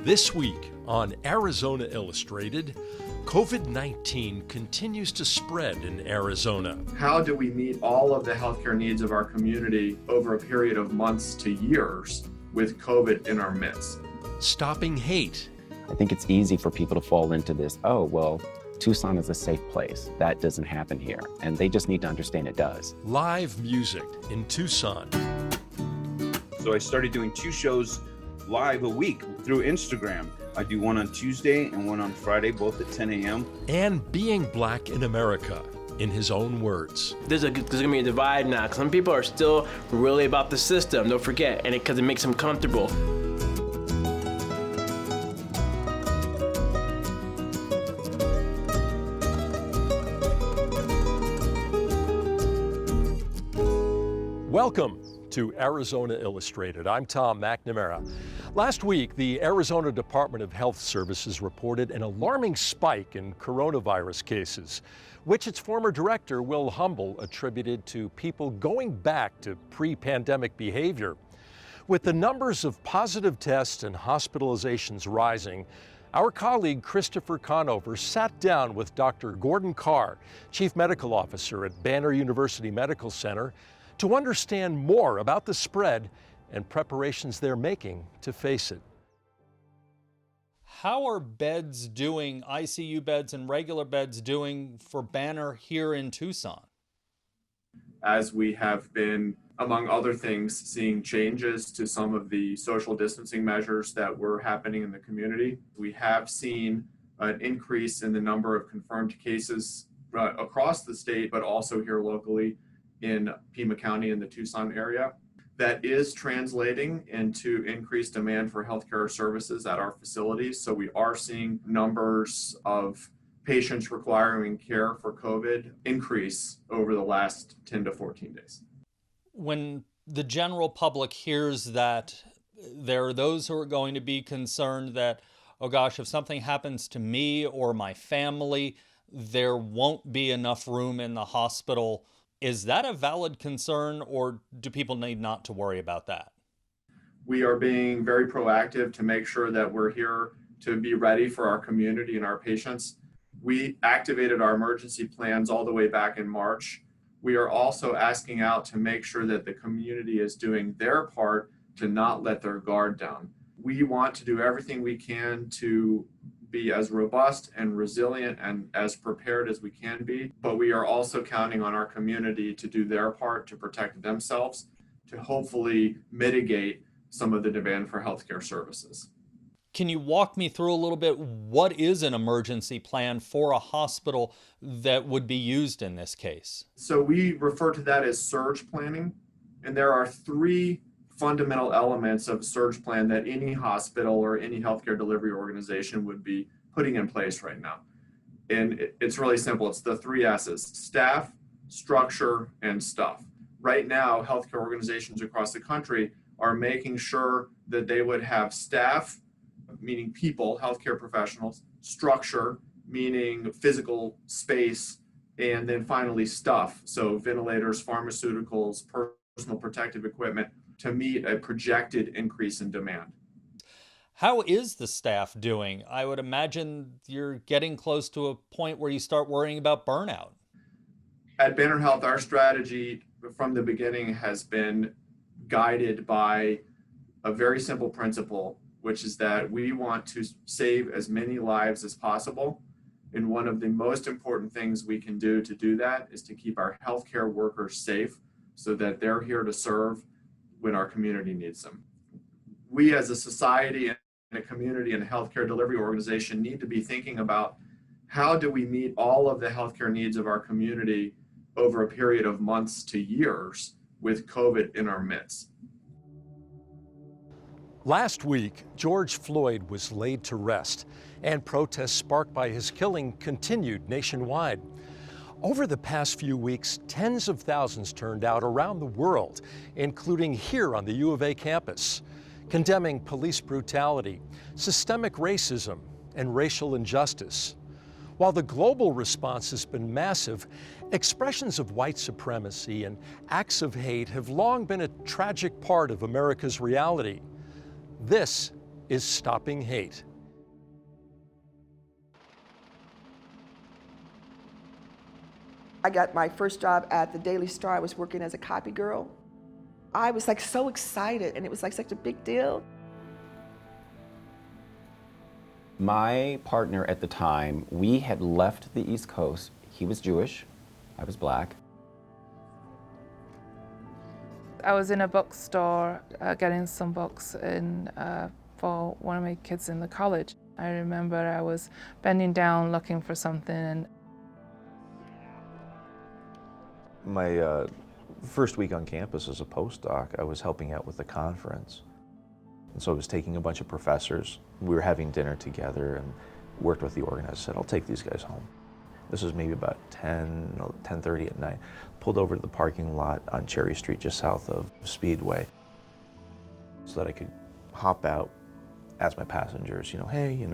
This week on Arizona Illustrated, COVID-19 continues to spread in Arizona. How do we meet all of the healthcare needs of our community over a period of months to years with COVID in our midst? Stopping hate. I think it's easy for people to fall into this, oh, well, Tucson is a safe place. That doesn't happen here. And they just need to understand it does. Live music in Tucson. So I started doing 2 shows live a week through Instagram. I do one on Tuesday and one on Friday, both at 10 a.m. And being Black in America, in his own words. There's going to be a divide now. Some people are still really about the system, don't forget, and because it makes them comfortable. Welcome to Arizona Illustrated. I'm Tom McNamara. Last week, the Arizona Department of Health Services reported an alarming spike in coronavirus cases, which its former director, Will Humble, attributed to people going back to pre-pandemic behavior. With the numbers of positive tests and hospitalizations rising, our colleague Christopher Conover sat down with Dr. Gordon Carr, Chief Medical Officer at Banner University Medical Center, to understand more about the spread and preparations they're making to face it. How are beds doing, ICU beds and regular beds doing for Banner here in Tucson? As we have been, among other things, seeing changes to some of the social distancing measures that were happening in the community, we have seen an increase in the number of confirmed cases across the state, but also here locally in Pima County in the Tucson area. That is translating into increased demand for healthcare services at our facilities. So we are seeing numbers of patients requiring care for COVID increase over the last 10 to 14 days. When the general public hears that, there are those who are going to be concerned that, oh gosh, if something happens to me or my family, there won't be enough room in the hospital. Is that a valid concern, or do people need not to worry about that? We are being very proactive to make sure that we're here to be ready for our community and our patients. We activated our emergency plans all the way back in March. We are also asking out to make sure that the community is doing their part to not let their guard down. We want to do everything we can to be as robust and resilient and as prepared as we can be, but we are also counting on our community to do their part to protect themselves, to hopefully mitigate some of the demand for healthcare services. Can you walk me through a little bit, what is an emergency plan for a hospital that would be used in this case? So we refer to that as surge planning, and there are 3 fundamental elements of surge plan that any hospital or any healthcare delivery organization would be putting in place right now. And it's really simple. It's the 3 S's: staff, structure, and stuff. Right now, healthcare organizations across the country are making sure that they would have staff, meaning people, healthcare professionals, structure, meaning physical space, and then finally stuff. So ventilators, pharmaceuticals, personal protective equipment, to meet a projected increase in demand. How is the staff doing? I would imagine you're getting close to a point where you start worrying about burnout. At Banner Health, our strategy from the beginning has been guided by a very simple principle, which is that we want to save as many lives as possible. And one of the most important things we can do to do that is to keep our healthcare workers safe so that they're here to serve when our community needs them. We as a society and a community and a healthcare delivery organization need to be thinking about how do we meet all of the healthcare needs of our community over a period of months to years with COVID in our midst. Last week, George Floyd was laid to rest, and protests sparked by his killing continued nationwide. Over the past few weeks, tens of thousands turned out around the world, including here on the U of A campus, condemning police brutality, systemic racism, and racial injustice. While the global response has been massive, expressions of white supremacy and acts of hate have long been a tragic part of America's reality. This is stopping hate. I got my first job at the Daily Star. I was working as a copy girl. I was like so excited, and it was like such a big deal. My partner at the time, we had left the East Coast. He was Jewish, I was black. I was in a bookstore getting some books in, for one of my kids in the college. I remember I was bending down looking for something, and my first week on campus as a postdoc, I was helping out with a conference. And so I was taking a bunch of professors. We were having dinner together and worked with the organizer. I said, I'll take these guys home. This was maybe about 10:30 at night. Pulled over to the parking lot on Cherry Street, just south of Speedway, so that I could hop out, ask my passengers, hey,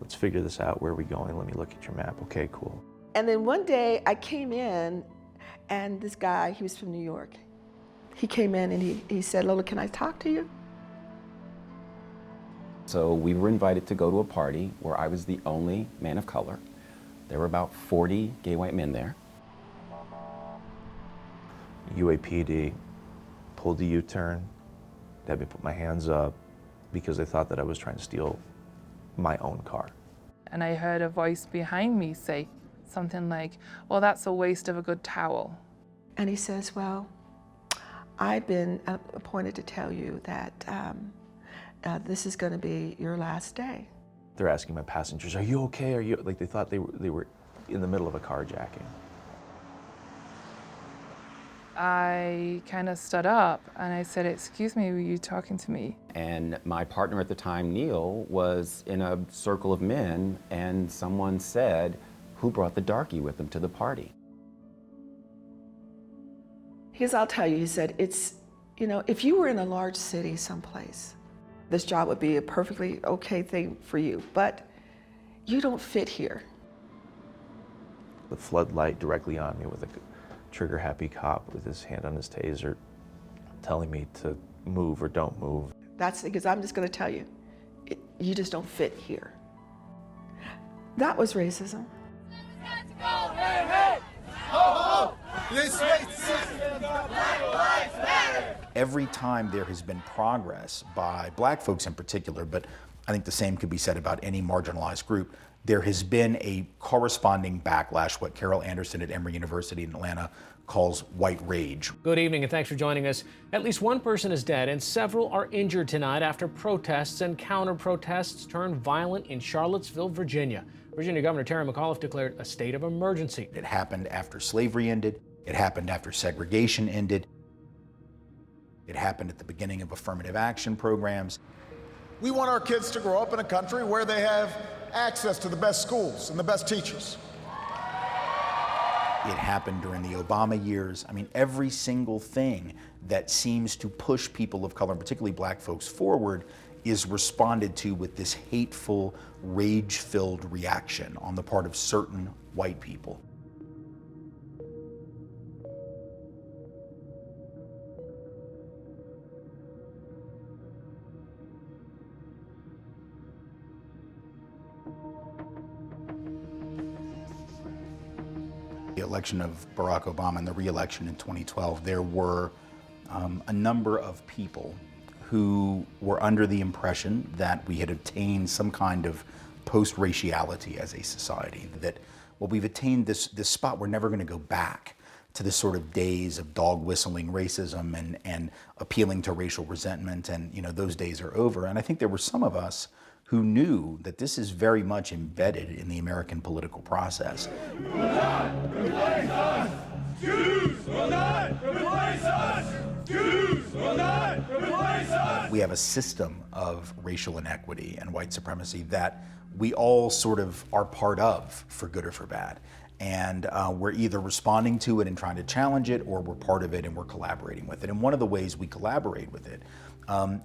let's figure this out. Where are we going? Let me look at your map. Okay, cool. And then one day I came in, and this guy, he was from New York. He came in and he said, Lola, can I talk to you? So we were invited to go to a party where I was the only man of color. There were about 40 gay white men there. UAPD pulled the U-turn, had me put my hands up because they thought that I was trying to steal my own car. and I heard a voice behind me say something like, well, that's a waste of a good towel. And he says, well, I've been appointed to tell you that this is going to be your last day. They're asking my passengers, are you okay? Are you, like they thought they were in the middle of a carjacking. I kind of stood up and I said, excuse me, were you talking to me? And my partner at the time, Neil, was in a circle of men, and someone said, who brought the darky with them to the party? Because I'll tell you, he said, it's, you know, if you were in a large city someplace, this job would be a perfectly okay thing for you, but you don't fit here. The floodlight directly on me with a trigger-happy cop with his hand on his taser telling me to move or don't move. That's because I'm just going to tell you, you just don't fit here. That was racism. Every time there has been progress by black folks in particular, but I think the same could be said about any marginalized group, there has been a corresponding backlash, what Carol Anderson at Emory University in Atlanta calls white rage. Good evening and thanks for joining us. At least one person is dead and several are injured tonight after protests and counter-protests turned violent in Charlottesville, Virginia. Virginia Governor Terry McAuliffe declared a state of emergency. It happened after slavery ended. It happened after segregation ended. It happened at the beginning of affirmative action programs. We want our kids to grow up in a country where they have access to the best schools and the best teachers. It happened during the Obama years. I mean, every single thing that seems to push people of color, particularly black folks, forward is responded to with this hateful, rage-filled reaction on the part of certain white people. The election of Barack Obama and the re-election in 2012, there were a number of people who were under the impression that we had attained some kind of post-raciality as a society, that, well, we've attained this spot, we're never going to go back to the sort of days of dog-whistling racism and appealing to racial resentment, and, you know, those days are over. And I think there were some of us who knew that this is very much embedded in the American political process. We have a system of racial inequity and white supremacy that we all sort of are part of, for good or for bad. And we're either responding to it and trying to challenge it, or we're part of it and we're collaborating with it. And one of the ways we collaborate with it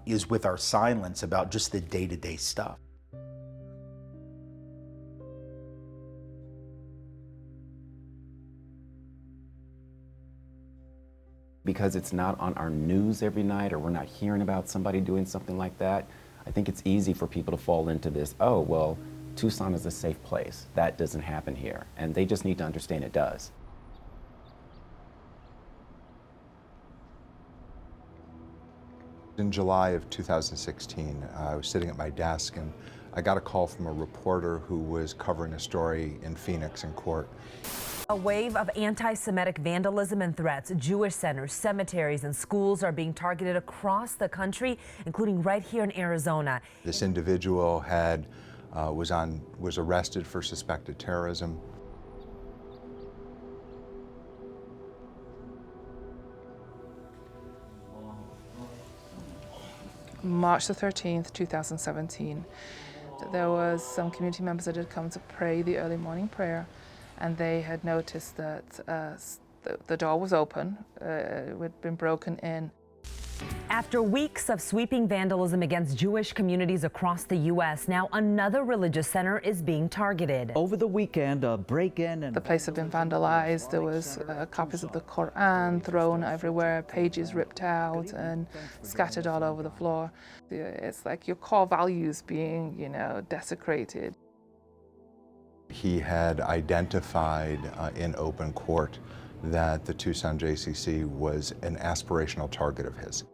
is with our silence about just the day-to-day stuff. Because it's not on our news every night, or we're not hearing about somebody doing something like that, I think it's easy for people to fall into this, oh, well, Tucson is a safe place. That doesn't happen here. And they just need to understand it does. In July of 2016, I was sitting at my desk and I got a call from a reporter who was covering a story in Phoenix in court. A wave of anti-Semitic vandalism and threats. Jewish centers, cemeteries, and schools are being targeted across the country, including right here in Arizona. This individual was arrested for suspected terrorism. March the 13th, 2017, there was some community members that had come to pray the early morning prayer, and they had noticed that the door was open, it had been broken in. After weeks of sweeping vandalism against Jewish communities across the U.S., now another religious center is being targeted. Over the weekend, a break-in and... The place had been vandalized. There was copies of the Quran thrown everywhere, pages ripped out and scattered all over the floor. It's like your core values being, desecrated. He had identified in open court that the Tucson JCC was an aspirational target of his.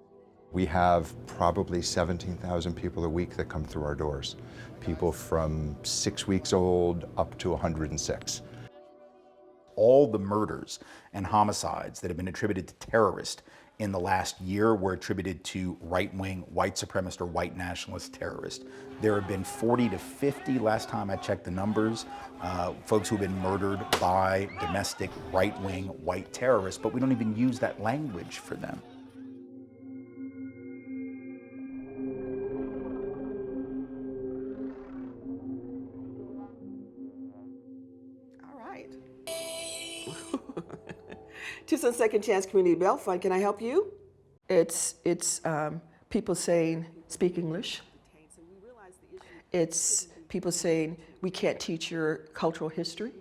We have probably 17,000 people a week that come through our doors. People from 6 weeks old up to 106. All the murders and homicides that have been attributed to terrorists in the last year were attributed to right-wing, white supremacist or white nationalist terrorists. There have been 40 to 50, last time I checked the numbers, folks who have been murdered by domestic right-wing white terrorists, but we don't even use that language for them. Tucson Second Chance Community Bail Fund, can I help you? It's people saying, speak English. It's people saying, we can't teach your cultural history.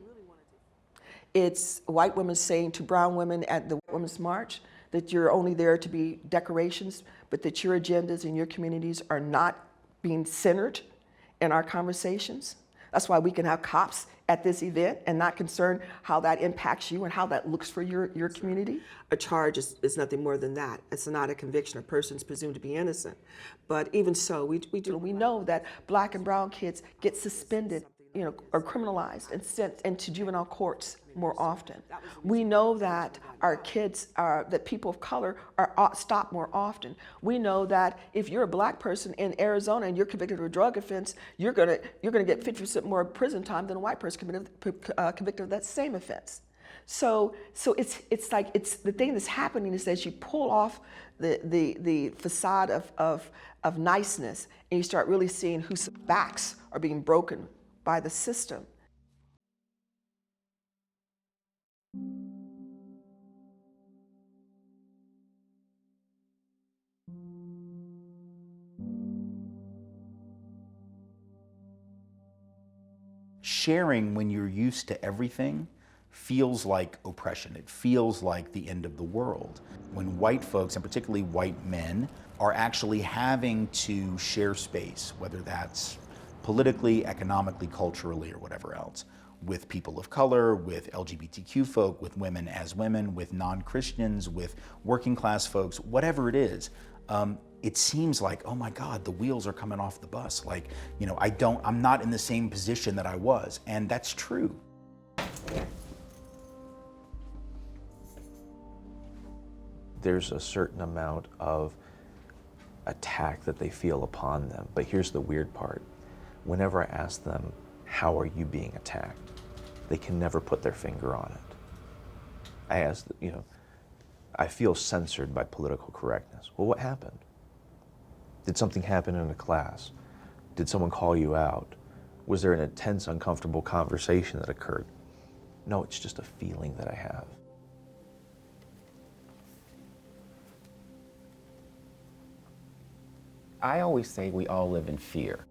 It's white women saying to brown women at the Women's March that you're only there to be decorations, but that your agendas in your communities are not being centered in our conversations. That's why we can have cops at this event and not concerned how that impacts you and how that looks for your community. A charge is nothing more than that. It's not a conviction. A person's presumed to be innocent. But even so, we know that black and brown kids get suspended, or criminalized and sent into juvenile courts more often. We know that our kids that people of color are stopped more often. We know that if you're a black person in Arizona and you're convicted of a drug offense, you're gonna get 50% more prison time than a white person convicted of that same offense. So it's like the thing that's happening is that you pull off the facade of niceness and you start really seeing whose backs are being broken by the system. Sharing when you're used to everything feels like oppression. It feels like the end of the world. When white folks, and particularly white men, are actually having to share space, whether that's politically, economically, culturally, or whatever else, with people of color, with LGBTQ folk, with women as women, with non-Christians, with working class folks, whatever it is, it seems like, oh my God, the wheels are coming off the bus. Like, I'm not in the same position that I was, and that's true. There's a certain amount of attack that they feel upon them, but here's the weird part. Whenever I ask them, how are you being attacked? They can never put their finger on it. I ask, I feel censored by political correctness. Well, what happened? Did something happen in a class? Did someone call you out? Was there an intense, uncomfortable conversation that occurred? No, it's just a feeling that I have. I always say we all live in fear.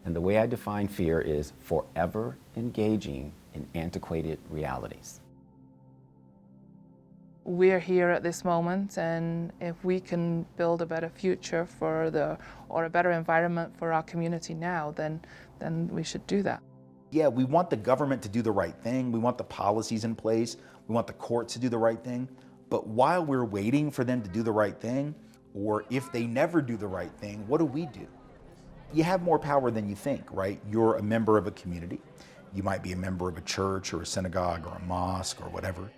And the way I define fear is forever engaging in antiquated realities. We're here at this moment, and if we can build a better future or a better environment for our community now, then we should do that. Yeah, we want the government to do the right thing. We want the policies in place. We want the courts to do the right thing. But while we're waiting for them to do the right thing, or if they never do the right thing, what do? You have more power than you think, right? You're a member of a community. You might be a member of a church or a synagogue or a mosque or whatever.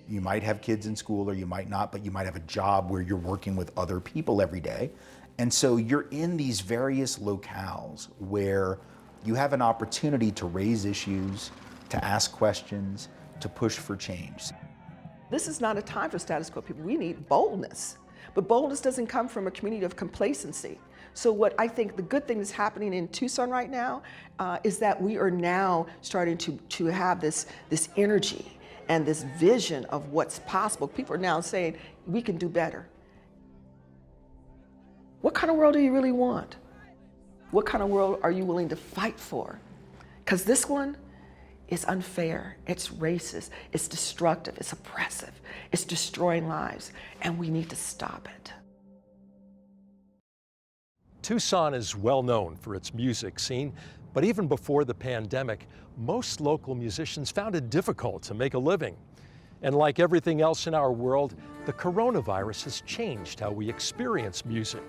You might have kids in school or you might not, but you might have a job where you're working with other people every day. And so you're in these various locales where you have an opportunity to raise issues, to ask questions, to push for change. This is not a time for status quo people. We need boldness. But boldness doesn't come from a community of complacency. So what I think the good thing that's happening in Tucson right now is that we are now starting to have this energy and this vision of what's possible. People are now saying, we can do better. What kind of world do you really want? What kind of world are you willing to fight for? Because this one is unfair, it's racist, it's destructive, it's oppressive, it's destroying lives, and we need to stop it. Tucson is well known for its music scene, but even before the pandemic, most local musicians found it difficult to make a living. And like everything else in our world, the coronavirus has changed how we experience music.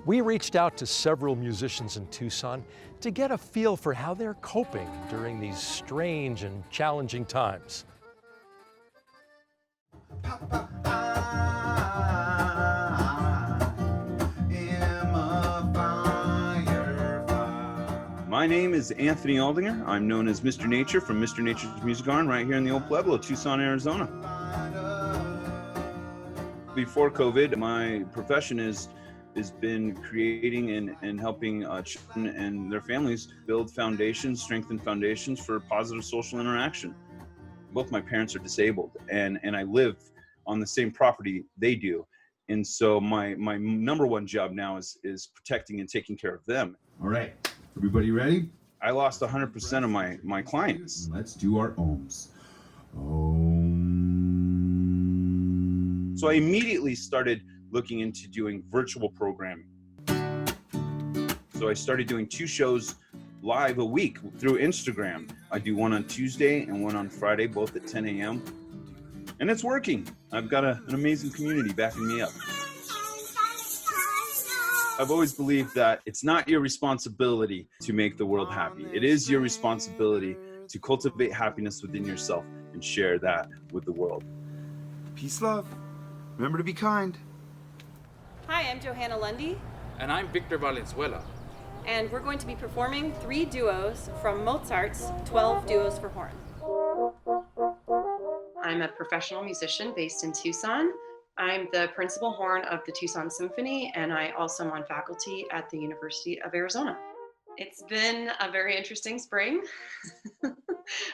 We reached out to several musicians in Tucson to get a feel for how they're coping during these strange and challenging times. My name is Anthony Aldinger. I'm known as Mr. Nature from Mr. Nature's Music Garden right here in the old Pueblo, Tucson, Arizona. Before COVID, my profession has been creating and helping children and their families build foundations, strengthen foundations for positive social interaction. Both my parents are disabled, and I live on the same property they do. And so my number one job now is protecting and taking care of them. All right, everybody ready? I lost 100% of my clients. Let's do our ohms. Om. So I immediately started looking into doing virtual programming. So I started doing 2 shows live a week through Instagram. I do one on Tuesday and one on Friday, both at 10 a.m. And it's working. I've got an amazing community backing me up. I've always believed that it's not your responsibility to make the world happy. It is your responsibility to cultivate happiness within yourself and share that with the world. Peace, love. Remember to be kind. Hi, I'm Johanna Lundy. And I'm Victor Valenzuela. And we're going to be performing 3 duos from Mozart's 12 Duos for Horn. I'm a professional musician based in Tucson. I'm the principal horn of the Tucson Symphony, and I also am on faculty at the University of Arizona. It's been a very interesting spring.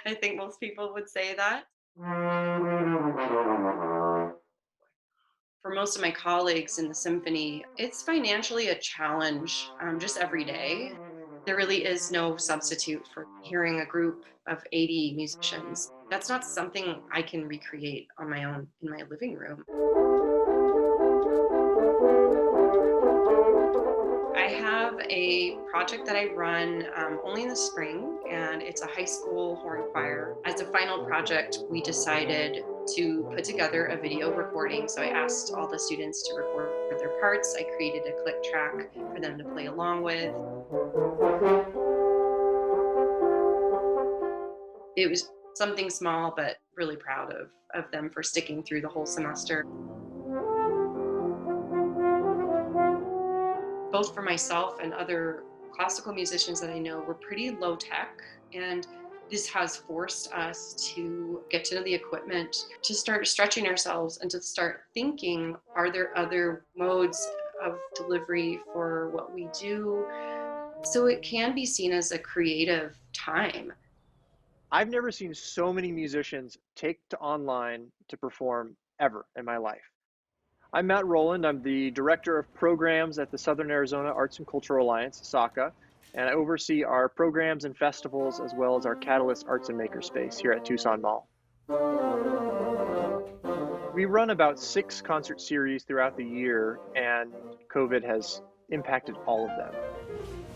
I think most people would say that. For most of my colleagues in the symphony, it's financially a challenge just every day. There really is no substitute for hearing a group of 80 musicians. That's not something I can recreate on my own in my living room. I have a project that I run only in the spring, and it's a high school horn choir. As a final project, we decided to put together a video recording. So I asked all the students to record their parts. I created a click track for them to play along with. It was something small, but really proud of them for sticking through the whole semester. Both for myself and other classical musicians that I know, we're pretty low tech, and this has forced us to get to know the equipment, to start stretching ourselves and to start thinking, are there other modes of delivery for what we do? So it can be seen as a creative time. I've never seen so many musicians take to online to perform ever in my life. I'm Matt Rowland. I'm the Director of Programs at the Southern Arizona Arts and Cultural Alliance, SACA, and I oversee our programs and festivals as well as our Catalyst Arts and Makerspace here at Tucson Mall. We run about 6 concert series throughout the year, and COVID has impacted all of them.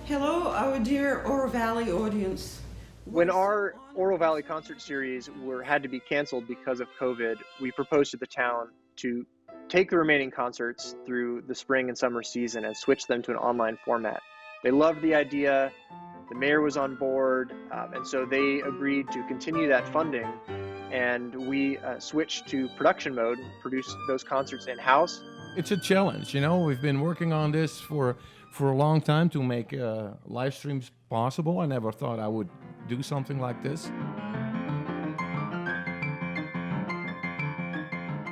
Hello, our dear Oro Valley audience. When our Oro Valley concert series had to be canceled because of COVID, we proposed to the town to take the remaining concerts through the spring and summer season and switch them to an online format. They loved the idea, the mayor was on board, and so they agreed to continue that funding, and we switched to production mode and produced those concerts in-house. It's a challenge, you know. We've been working on this for a long time to make live streams possible. I never thought I would do something like this.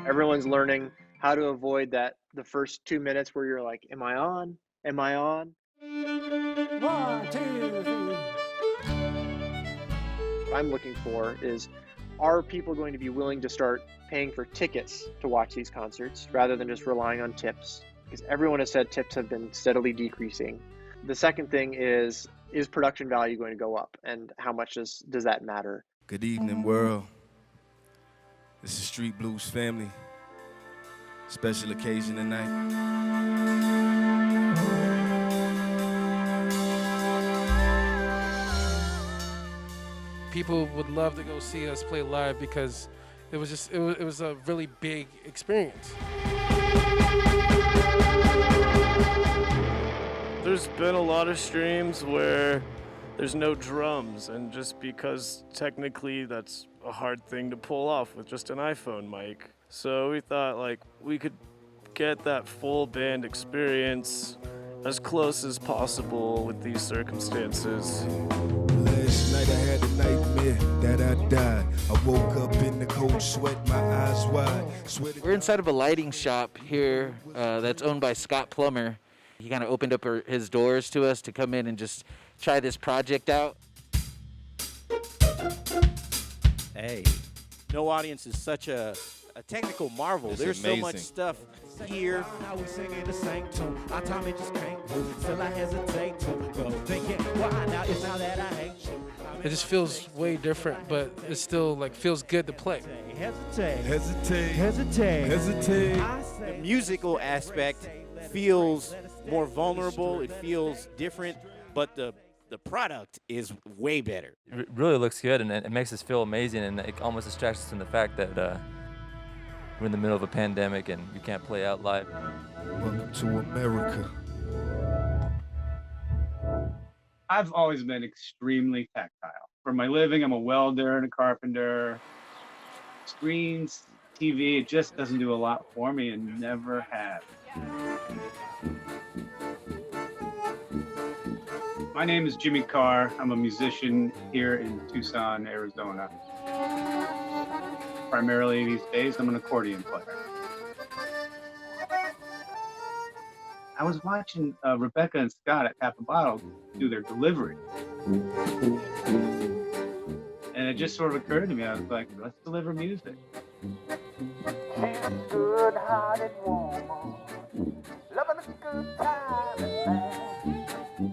Everyone's learning how to avoid the first 2 minutes where you're like, am I on? Am I on? 1, 2, 3. What I'm looking for is, are people going to be willing to start paying for tickets to watch these concerts rather than just relying on tips? Because everyone has said tips have been steadily decreasing. The second thing is production value going to go up, and how much does that matter? Good evening, world. This is Street Blues family. Special occasion tonight. People would love to go see us play live because it was a really big experience. There's been a lot of streams where there's no drums, and just because technically that's a hard thing to pull off with just an iPhone mic. So we thought like we could get that full band experience as close as possible with these circumstances. Last night I had a nightmare that I died. I woke up in the cold sweat, my eyes wide. We're inside of a lighting shop here that's owned by Scott Plummer. He kind of opened up his doors to us to come in and just try this project out. Hey, no audience is such a technical marvel. It's There's amazing. So much stuff here. Now we singing the same tune. Our time it just can't move. Still I hesitate to go thinking why now it's now that I hate you. It just feels way different, but it still like feels good to play. Hesitate. Hesitate. Hesitate. Hesitate. The musical aspect feels more vulnerable. It feels different, but the product is way better. It really looks good, and it makes us feel amazing, and it almost distracts us from the fact that we're in the middle of a pandemic and we can't play out live. Welcome to America. I've always been extremely tactile. For my living, I'm a welder and a carpenter. Screens, TV, it just doesn't do a lot for me and never has. My name is Jimmy Carr. I'm a musician here in Tucson, Arizona. Primarily these days, I'm an accordion player. I was watching Rebecca and Scott at Tap a Bottle do their delivery. And it just sort of occurred to me, I was like, let's deliver music.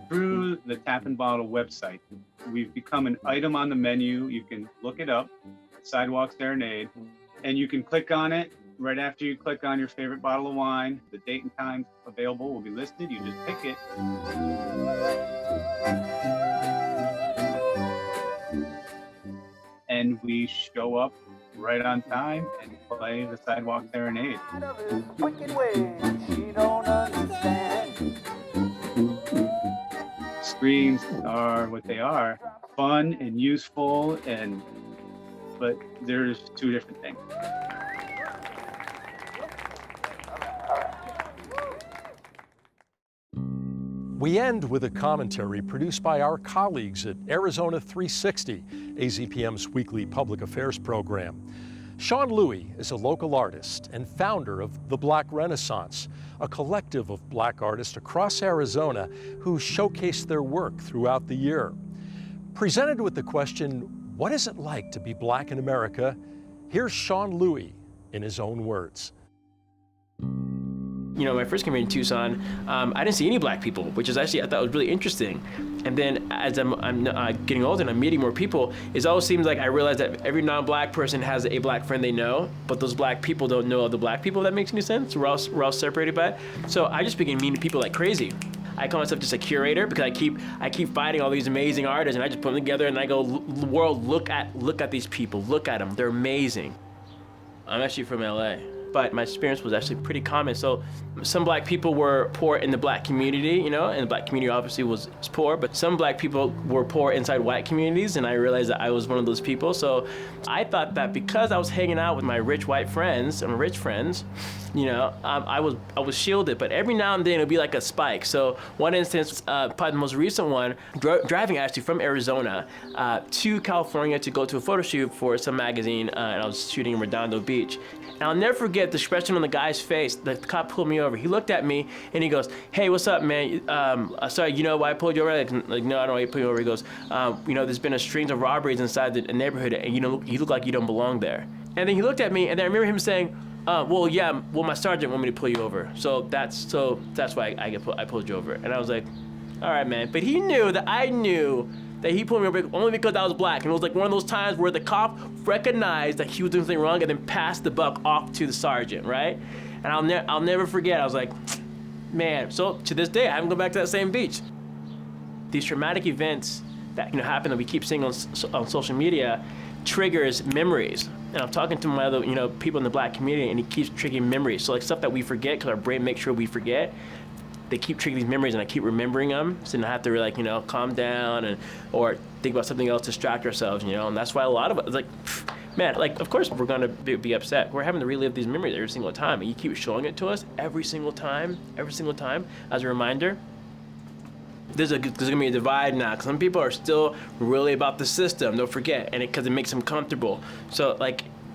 Through the Tap and Bottle website, we've become an item on the menu. You can look it up, Sidewalk Serenade, and you can click on it. Right after you click on your favorite bottle of wine, the date and time available will be listed. You just pick it. And we show up right on time and play the Sidewalk Serenade. Screens are what they are, fun and useful, but there's two different things. We end with a commentary produced by our colleagues at Arizona 360, AZPM's weekly public affairs program. Seanloui is a local artist and founder of The Black Renaissance, a collective of black artists across Arizona who showcase their work throughout the year. Presented with the question, what is it like to be black in America? Here's Seanloui in his own words. You know, my first came here in Tucson, I didn't see any black people, which is actually, I thought was really interesting. And then as I'm getting older and I'm meeting more people, it always seems like I realize that every non-black person has a black friend they know, but those black people don't know other black people, if that makes any sense. We're all separated by it. So I just began meeting people like crazy. I call myself just a curator because I keep finding all these amazing artists, and I just put them together and I go, world, look at these people, look at them, they're amazing. I'm actually from LA, but my experience was actually pretty common. So some black people were poor in the black community, you know, and the black community obviously was poor, but some black people were poor inside white communities, and I realized that I was one of those people. So I thought that because I was hanging out with my rich white friends and rich friends, you know, I was shielded, but every now and then it'd be like a spike. So one instance, probably the most recent one, driving actually from Arizona to California to go to a photo shoot for some magazine, and I was shooting in Redondo Beach. And I'll never forget the expression on the guy's face. The cop pulled me over. He looked at me and he goes, "Hey, what's up, man? Sorry, you know why I pulled you over?" Like, no, I don't know why you pulled you over. He goes, "You know, there's been a string of robberies inside the neighborhood, and you look like you don't belong there." And then he looked at me, and then I remember him saying, "Well, yeah, well, my sergeant wanted me to pull you over, so that's why I pulled you over." And I was like, "All right, man." But he knew that I knew that he pulled me over only because I was black, and it was like one of those times where the cop recognized that he was doing something wrong and then passed the buck off to the sergeant, right? And I'll never forget. I was like, man. So to this day, I haven't gone back to that same beach. These traumatic events that happen that we keep seeing on social media triggers memories. And I'm talking to my other people in the black community, and it keeps triggering memories. So like stuff that we forget because our brain makes sure we forget. They keep triggering these memories, and I keep remembering them, so then I have to calm down or think about something else, distract ourselves, and that's why a lot of us, man, of course we're gonna be upset. We're having to relive these memories every single time, and you keep showing it to us every single time, as a reminder. There's gonna be a divide now, because some people are still really about the system, don't forget, and because it makes them comfortable. So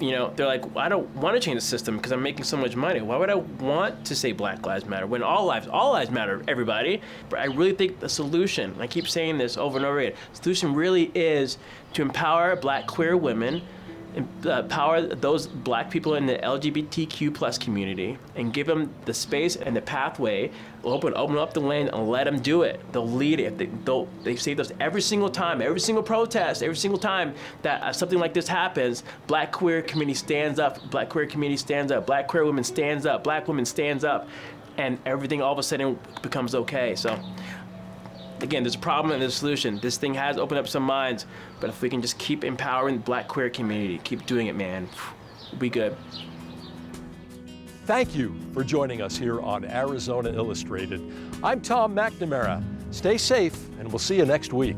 they're like, well, I don't want to change the system because I'm making so much money. Why would I want to say Black Lives Matter when all lives matter, everybody? But I really think the solution, and I keep saying this over and over again, the solution really is to empower black queer women, empower those black people in the LGBTQ plus community, and give them the space and the pathway, open up the lane and let them do it. They'll lead it. They say us every single time, every single protest, every single time that something like this happens, black queer community stands up, black queer community stands up, black queer women stands up, black women stands up, and everything all of a sudden becomes okay. So again, there's a problem and there's a solution. This thing has opened up some minds, but if we can just keep empowering the black queer community, keep doing it, man, we'll be good. Thank you for joining us here on Arizona Illustrated. I'm Tom McNamara. Stay safe, and we'll see you next week.